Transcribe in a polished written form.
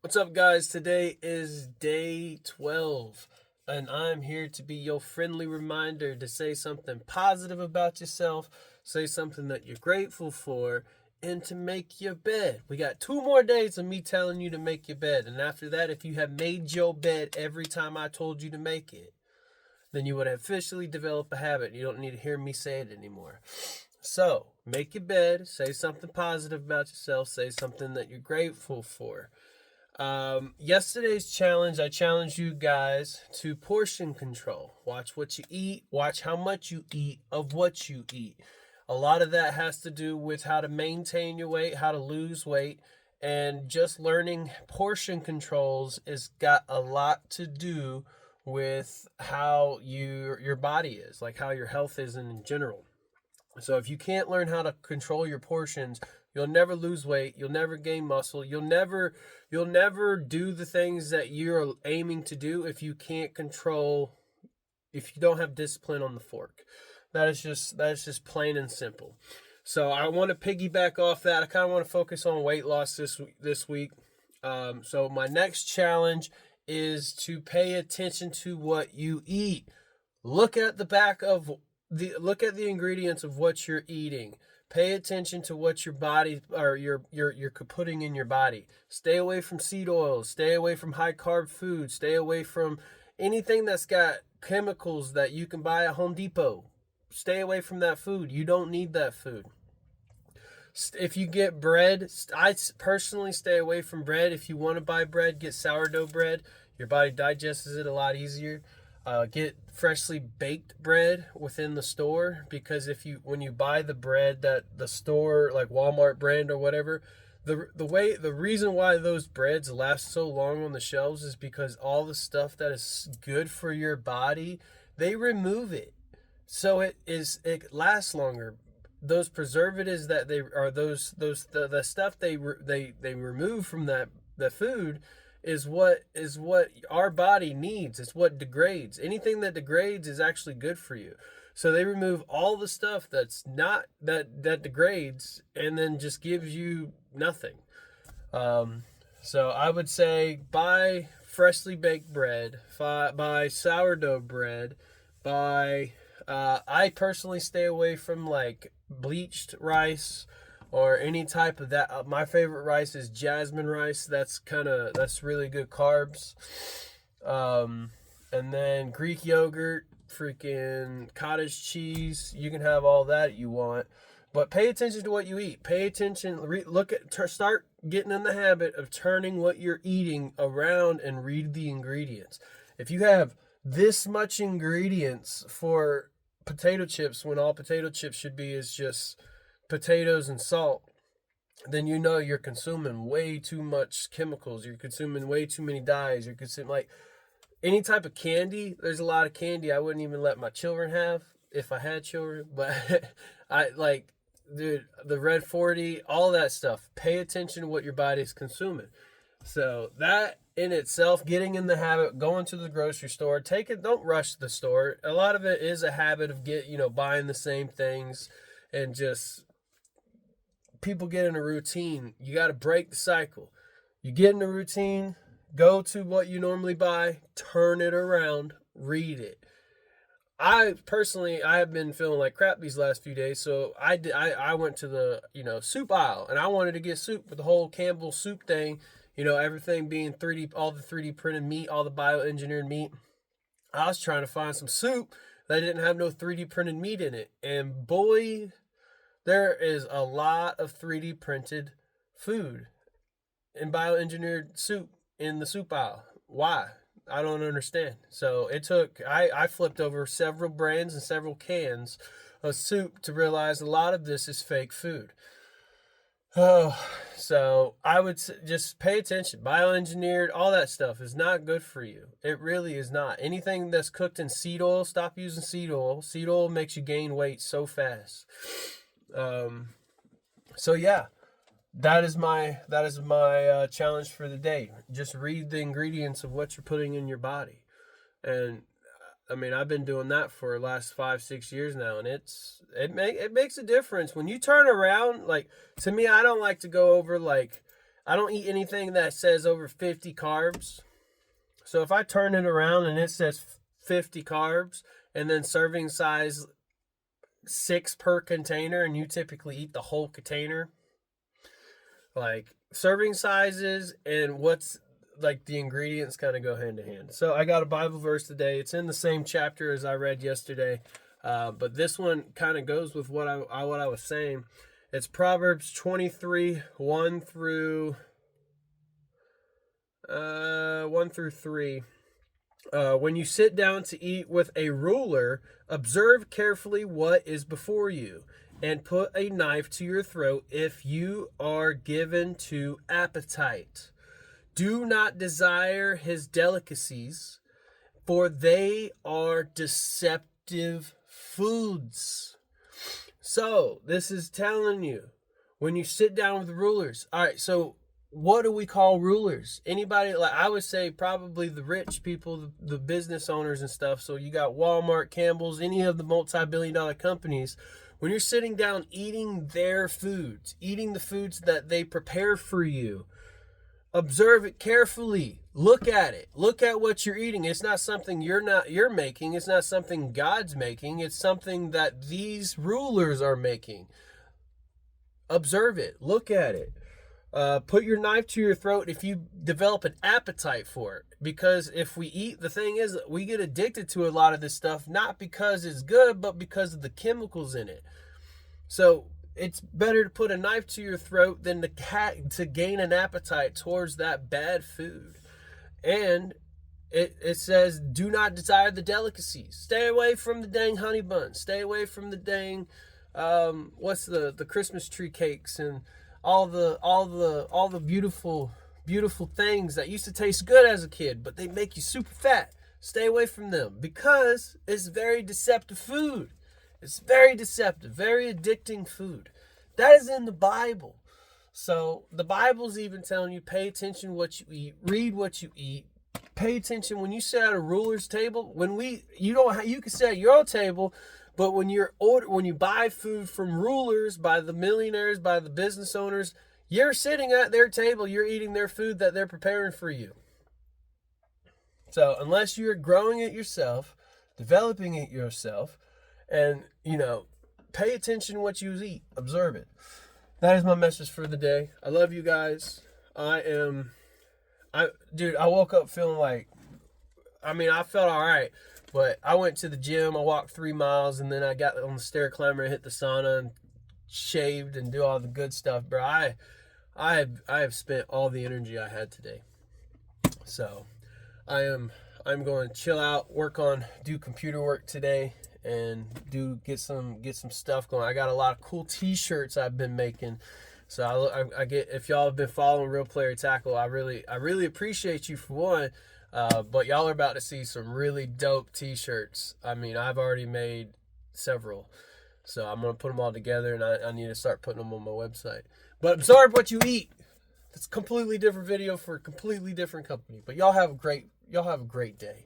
What's up, guys? Today is day 12, and I'm here to be your friendly reminder to say something positive about yourself, say something that you're grateful for, and to make your bed. We got 2 more days of me telling you to make your bed, and after that, if you have made your bed every time I told you to make it, then you would officially develop a habit. You don't need to hear me say it anymore. So, make your bed, say something positive about yourself, say something that you're grateful for. Yesterday's challenge, I challenged you guys to portion control. Watch what you eat, watch how much you eat of what you eat. A lot of that has to do with how to maintain your weight, how to lose weight, and just learning portion controls has got a lot to do with how your body is, like how your health is in general. So if you can't learn how to control your portions, you'll never lose weight, you'll never gain muscle, you'll never do the things that you're aiming to do if you don't have discipline on the fork. That is just plain and simple. So I want to piggyback off that. I kind of want to focus on weight loss this week. So my next challenge is to pay attention to what you eat. Look at the back of look at the ingredients of what you're eating. Pay attention to what your body or you're putting in your body. Stay away from seed oils, stay away from high carb food, stay away from anything that's got chemicals that you can buy at Home Depot. Stay away from that food. You don't need that food. If you get bread, I personally stay away from bread. If you want to buy bread, get sourdough bread. Your body digests it a lot easier. Get freshly baked bread within the store, because when you buy the bread that the store, like Walmart brand or whatever, the reason why those breads last so long on the shelves is because all the stuff that is good for your body, they remove it, so it lasts longer. Those preservatives that they are the stuff they remove from the food is what our body needs. It's what degrades. Anything that degrades is actually good for you. So they remove all the stuff that's not that degrades and then just gives you nothing. Um, so I would say buy freshly baked bread, buy sourdough bread, buy. I personally stay away from like bleached rice or any type of that. My favorite rice is jasmine rice. That's really good carbs. Um, and then Greek yogurt, freaking cottage cheese. You can have all that you want, but pay attention to what you eat. Pay attention. Start getting in the habit of turning what you're eating around and read the ingredients. If you have this much ingredients for potato chips when all potato chips should be is just potatoes and salt, then you know you're consuming way too much chemicals. You're consuming way too many dyes. You're consuming like any type of candy. There's a lot of candy I wouldn't even let my children have if I had children. But I like, dude, the Red 40, all that stuff. Pay attention to what your body's consuming. So that in itself, getting in the habit, going to the grocery store, don't rush the store. A lot of it is a habit of buying the same things, and just people get in a routine. You got to break the cycle. You get in a routine, go to what you normally buy, turn it around, read it. I have been feeling like crap these last few days, so I went to the soup aisle, and I wanted to get soup with the whole Campbell soup thing, everything being 3D, all the 3D printed meat, all the bioengineered meat. I was trying to find some soup that didn't have no 3D printed meat in it, and boy, there is a lot of 3D printed food and bioengineered soup in the soup aisle. Why? I don't understand. So I flipped over several brands and several cans of soup to realize a lot of this is fake food. Oh, so I would just pay attention. Bioengineered, all that stuff is not good for you. It really is not. Anything that's cooked in seed oil, stop using seed oil. Seed oil makes you gain weight so fast. Um, so yeah, that is my challenge for the day. Just read the ingredients of what you're putting in your body, and I mean I've been doing that for the last 5-6 years now, and it makes a difference when you turn around. Like, to me, I don't like to go over like I don't eat anything that says over 50 carbs. So if I turn it around and it says 50 carbs and then serving size 6 per container, and you typically eat the whole container, like serving sizes and what's like the ingredients kind of go hand in hand. So I got a Bible verse today. It's in the same chapter as I read yesterday, but this one kind of goes with what I was saying. It's Proverbs 23, 1 through 3. When you sit down to eat with a ruler, observe carefully what is before you, and put a knife to your throat if you are given to appetite. Do not desire his delicacies, for they are deceptive foods. So, this is telling you, when you sit down with rulers, all right, so what do we call rulers? Anybody, like I would say probably the rich people, the business owners and stuff. So you got Walmart, Campbell's, any of the multi-billion-dollar companies. When you're sitting down eating their foods, eating the foods that they prepare for you, observe it carefully. Look at it. Look at what you're eating. It's not something you're making. It's not something God's making. It's something that these rulers are making. Observe it. Look at it. Put your knife to your throat if you develop an appetite for it. Because if we eat, the thing is, we get addicted to a lot of this stuff, not because it's good, but because of the chemicals in it. So it's better to put a knife to your throat than to gain an appetite towards that bad food. And it says, do not desire the delicacies. Stay away from the dang honey buns. Stay away from the dang, what's the Christmas tree cakes and all the beautiful things that used to taste good as a kid, but they make you super fat. Stay away from them because it's very deceptive food. It's very deceptive, very addicting food. That is in the Bible. So the Bible's even telling you, pay attention what you eat, read what you eat, pay attention when you sit at a ruler's table. You can sit at your own table, but when you buy food from rulers, by the millionaires, by the business owners, you're sitting at their table, you're eating their food that they're preparing for you. So unless you're growing it yourself, developing it yourself, and pay attention what you eat, observe it. That is my message for the day. I love you guys. I woke up feeling like, I felt all right, but I went to the gym. I walked 3 miles, and then I got on the stair climber and hit the sauna and shaved and do all the good stuff, bro. I have spent all the energy I had today. So I'm going to chill out, do computer work today, and get some stuff going. I got a lot of cool t-shirts I've been making. So I get, if y'all have been following Real Player Tackle, I really appreciate you for one. But y'all are about to see some really dope t-shirts. I've already made several, so I'm gonna put them all together, and I need to start putting them on my website. But absorb what you eat. It's a completely different video for a completely different company. But y'all have a great day.